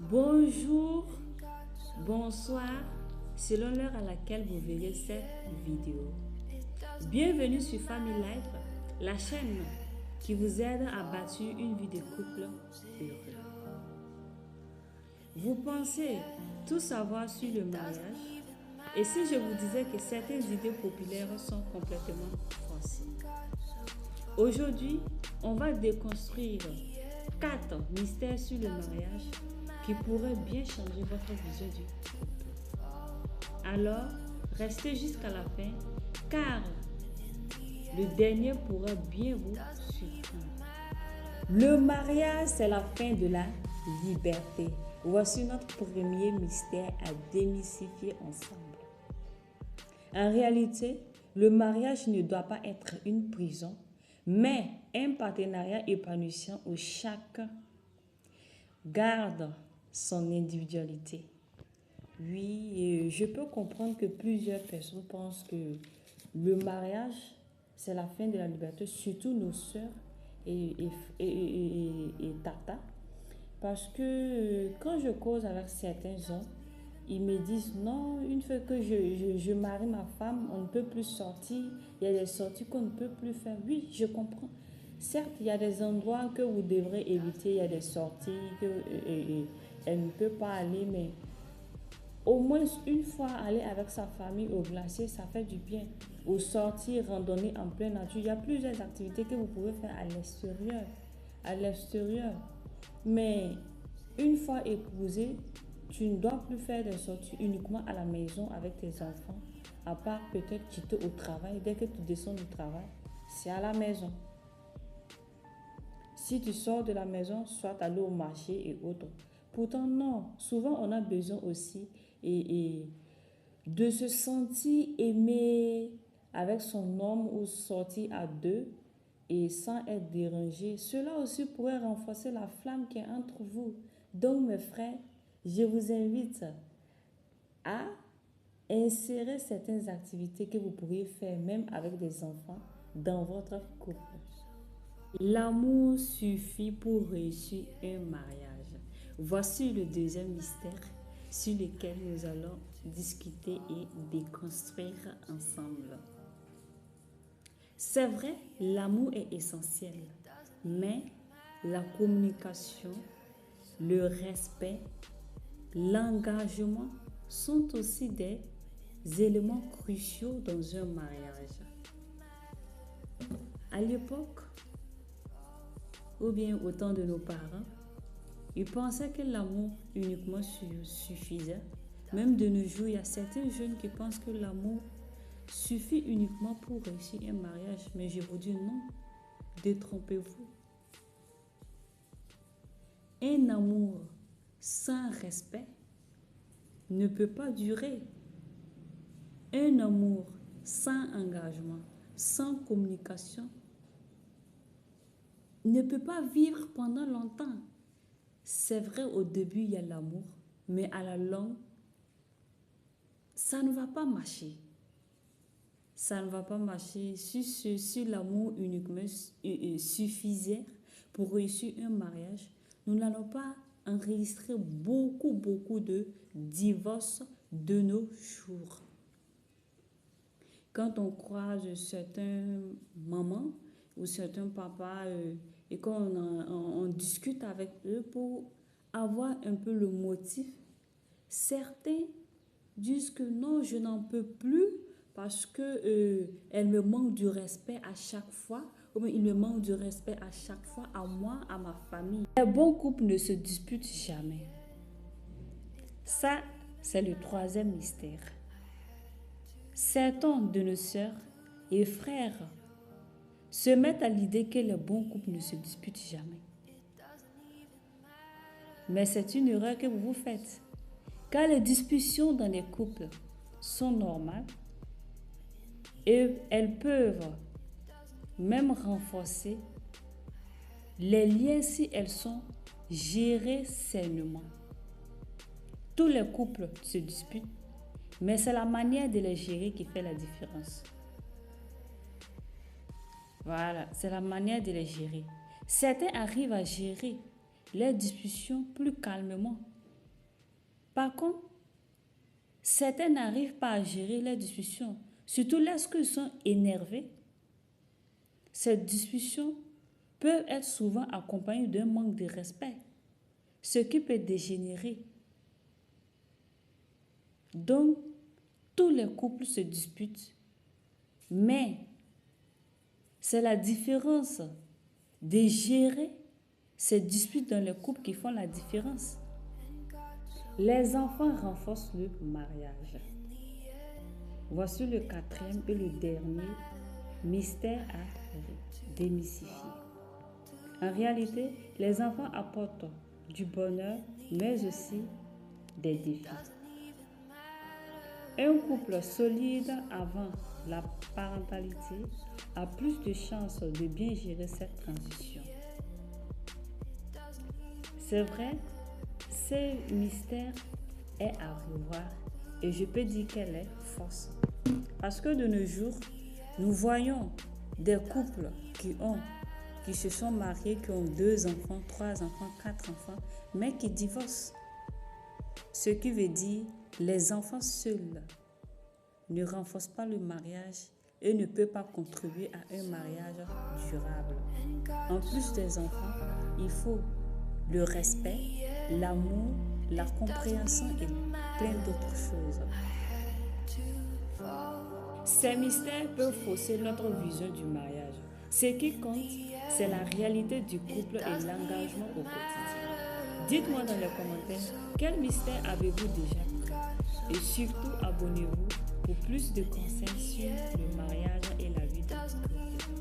Bonjour, bonsoir, selon l'heure à laquelle vous verrez cette vidéo. Bienvenue sur Family Life, la chaîne qui vous aide à bâtir une vie de couple heureux. Vous pensez tout savoir sur le mariage? Et si je vous disais que certaines idées populaires sont complètement fausses? Aujourd'hui, on va déconstruire 4 mystères sur le mariage qui pourraient bien changer votre vision du couple. Alors, restez jusqu'à la fin, car le dernier pourra bien vous surprendre. Le mariage, c'est la fin de la liberté. Voici notre premier mystère à démystifier ensemble. En réalité, le mariage ne doit pas être une prison, mais un partenariat épanouissant où chacun garde son individualité. Oui, je peux comprendre que plusieurs personnes pensent que le mariage, c'est la fin de la liberté, surtout nos sœurs et tata. Parce que quand je cause avec certains hommes, ils me disent non, une fois que je marie ma femme, on ne peut plus sortir. Il y a des sorties qu'on ne peut plus faire. Oui, je comprends. Certes, il y a des endroits que vous devrez éviter, il y a des sorties qu'elle ne peut pas aller, mais au moins une fois aller avec sa famille au glacier, ça fait du bien. Ou sortir, randonner en pleine nature. Il y a plusieurs activités que vous pouvez faire à l'extérieur. À l'extérieur. Mais une fois épousé, tu ne dois plus faire des sorties uniquement à la maison avec tes enfants. À part peut-être quitter au travail. Dès que tu descends du travail, c'est à la maison. Si tu sors de la maison, soit aller au marché et autres. Pourtant, non. Souvent, on a besoin aussi de se sentir aimé avec son homme ou sortir à deux et sans être dérangé. Cela aussi pourrait renforcer la flamme qui est entre vous. Donc, mes frères, je vous invite à insérer certaines activités que vous pourriez faire même avec des enfants dans votre couple. L'amour suffit pour réussir un mariage. Voici le deuxième mystère sur lequel nous allons discuter et déconstruire ensemble. C'est vrai, l'amour est essentiel, mais la communication, le respect, l'engagement sont aussi des éléments cruciaux dans un mariage. À l'époque, ou bien au temps de nos parents, ils pensaient que l'amour uniquement suffisait. Même de nos jours, il y a certains jeunes qui pensent que l'amour suffit uniquement pour réussir un mariage. Mais je vous dis non, détrompez-vous. Un amour sans respect ne peut pas durer. Un amour sans engagement, sans communication, ne peut pas vivre pendant longtemps. C'est vrai, au début, il y a l'amour, mais à la longue, ça ne va pas marcher. Ça ne va pas marcher. Si l'amour uniquement suffisait pour réussir un mariage, nous n'allons pas enregistrer beaucoup de divorces de nos jours. Quand on croise certains mamans ou certains papas et on discute avec eux pour avoir un peu le motif, certains disent que non, je n'en peux plus parce que elle me manque du respect à chaque fois, ou bien il me manque du respect à chaque fois à moi, à ma famille. Les bons couples ne se disputent jamais. Ça, c'est le troisième mystère. Certains de nos sœurs et frères se mettent à l'idée que les bons couples ne se disputent jamais. Mais c'est une erreur que vous faites. Car les discussions dans les couples sont normales et elles peuvent même renforcer les liens si elles sont gérées sainement. Tous les couples se disputent, mais c'est la manière de les gérer qui fait la différence. Voilà, c'est la manière de les gérer. Certains arrivent à gérer les discussions plus calmement Par contre, certains n'arrivent pas à gérer les discussions, surtout lorsqu'ils sont énervés. Ces discussions peuvent être souvent accompagnées d'un manque de respect, ce qui peut dégénérer. Donc, tous les couples se disputent, mais c'est la différence de gérer ces disputes dans les couples qui font la différence. Les enfants renforcent le mariage. Voici le quatrième et le dernier mystère à démystifier. En réalité, les enfants apportent du bonheur, mais aussi des défis. Un couple solide avant la parentalité a plus de chances de bien gérer cette transition. C'est vrai, ce mystère est à revoir et je peux dire qu'elle est fausse. Parce que de nos jours, nous voyons des couples qui se sont mariés, qui ont 2 enfants, 3 enfants, 4 enfants, mais qui divorcent. Ce qui veut dire les enfants seuls ne renforcent pas le mariage et ne peuvent pas contribuer à un mariage durable. En plus des enfants, il faut le respect, l'amour, la compréhension et plein d'autres choses. Ces mystères peuvent fausser notre vision du mariage. Ce qui compte, c'est la réalité du couple et l'engagement au quotidien. Dites-moi dans les commentaires quel mystère avez-vous déjà pris. Et surtout, abonnez-vous pour plus de conseils sur le mariage et la vie de couple.